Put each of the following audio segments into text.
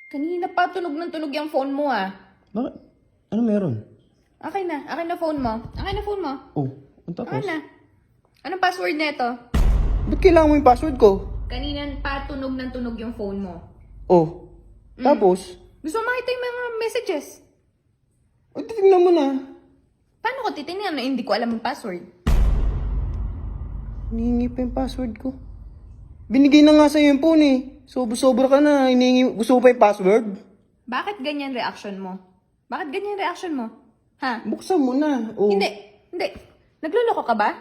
Kanina pa tunog ng tunog yung phone mo ah. Bakit? Ano meron? Akin na phone mo. Akin na phone mo. Oh, ang tapos? Akin na. Anong password nito? Ba't kailangan mo yung password ko? Kanina pa tunog ng tunog yung phone mo. Oh, tapos? Gusto mo makita yung mga messages? O, titignan mo na. Paano ko titingnan na hindi ko alam yung password? Hinihingi pa yung password ko. Binigay na nga sa'yo yung phone eh. Sobra ka na. Gusto mo pa yung password? Bakit ganyan reaction mo? Bakit ganyan reaction mo? Ha? Buksan mo na. Oh. Hindi. Nagluloko ka ba?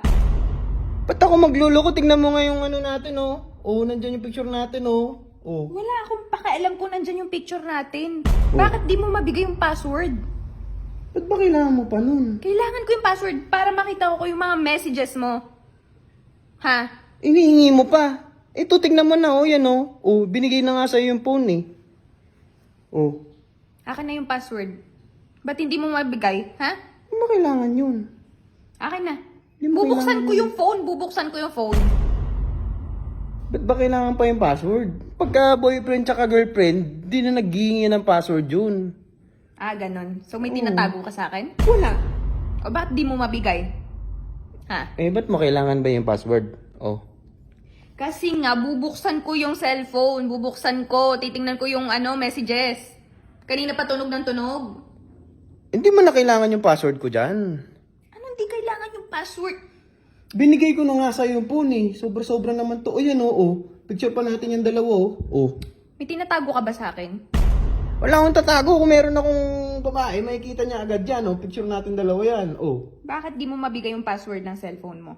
Ba't ako magluloko? Tignan mo nga yung ano natin oh. Oh, nandyan yung picture natin oh. Oh. Wala akong pakialam kung nandyan yung picture natin. Bakit di mo mabigay yung password? Ba't ba kailangan mo pa nun? Kailangan ko yung password para makita ko yung mga messages mo. Ha? Inihingi mo pa. Ito, tignan mo na oh. Yan oh. Oh, binigay na nga sa'yo yung phone eh. Oh. Akin na yung password. Ba't hindi mo mabigay? Ha? Ano ba kailangan yun? Akin na. Hindi mo Bubuksan kailangan ko yung phone. Bubuksan ko yung phone. Ba't ba kailangan pa yung password? Pagka boyfriend tsaka girlfriend, di na naghihingi ng password yun. Ah, ganon. So may tinatago ka sa akin? Wala. O bakit di mo mabigay? Ha? Eh, ba't mo kailangan ba yung password? Oh. Kasi nga, bubuksan ko yung cellphone. Bubuksan ko. Titingnan ko yung messages. Kanina pa tunog ng tunog. Hindi mo na kailangan yung password ko dyan. Ano hindi kailangan yung password? Binigay ko na nga sa'yo yung phone eh. Sobra-sobra naman to. O yan oh, oh. Picture pa natin yung dalawa oh. Oh. May tinatago ka ba sa akin? Wala akong tatago. Kung meron akong babae, makikita niya agad yan oh. Picture natin dalawa yan. Oh. Bakit di mo mabigay yung password ng cellphone mo?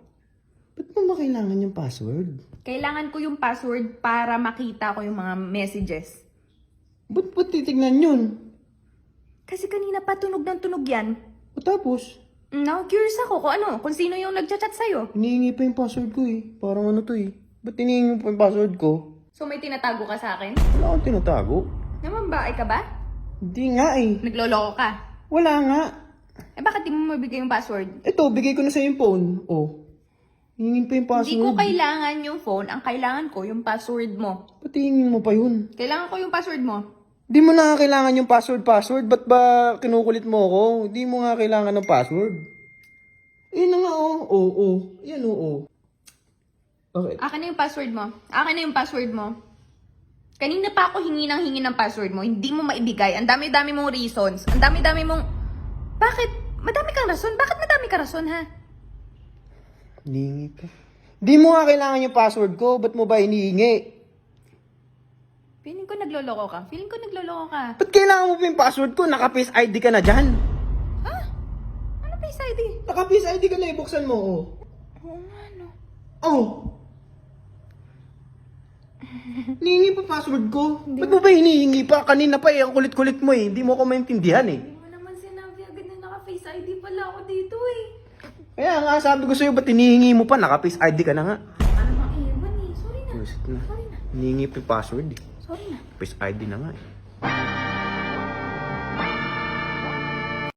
Ba't mo ba kailangan yung password? Kailangan ko yung password para makita ko yung mga messages. Ba't titignan yun? Kasi kanina pa tunog ng tunog yan. O tapos, Now, curious ako kung sino yung nagchat-chat sa'yo. hinihingi pa yung password ko eh. Parang ano to eh. Ba't hinihingi mo pa yung password ko? So may tinatago ka sa akin? Wala akong tinatago. Naman ba, ka ba? Hindi nga eh. Nagloloko ka. Wala nga. Eh bakit di mo mabigay yung password? Ito, bigay ko na sa yung phone. Oh. Hingin pa yung password. Hindi ko kailangan yung phone. Ang kailangan ko yung password mo. Ba't hingin mo pa yun? Kailangan ko yung password mo. Di mo na kailangan yung password. Ba't ba kinukulit mo ako? Di mo nga kailangan ng password. Yun na nga oh. Oh, oh. Yan oh, oh. Okay. Akin na yung password mo. Akin na yung password mo. Kanina pa ako hingi ng password mo. Hindi mo maibigay. Ang dami-dami mong reasons. Ang dami-dami mong... Bakit? Madami kang rason. Bakit madami kang rason, ha? Hinihingi pa. Di mo nga kailangan yung password ko. Ba't mo ba hinihingi? Feeling ko nagloloko ka. Ba't kailangan mo pa yung password ko? Naka-Face ID ka na dyan. Ha? Ano Face ID? Naka-Face ID ka na, ibuksan mo oh. Oo nga, no. Oh! Hinihingi pa password ko? Ba't mo ba hinihingi pa? Kanina pa eh, ang kulit-kulit mo eh. Hindi mo ako maintindihan eh. Hindi mo naman sinabi agad na naka-Face ID pala ako dito eh. Kaya nga, sabi ko sa'yo, ba't hinihingi mo pa? Naka-Face ID ka na nga. Ano mang iwan eh. Sorry na. Bullshit na. Sorry na. Hinihingi pa yung password eh. Sorry na. Face ID na nga eh.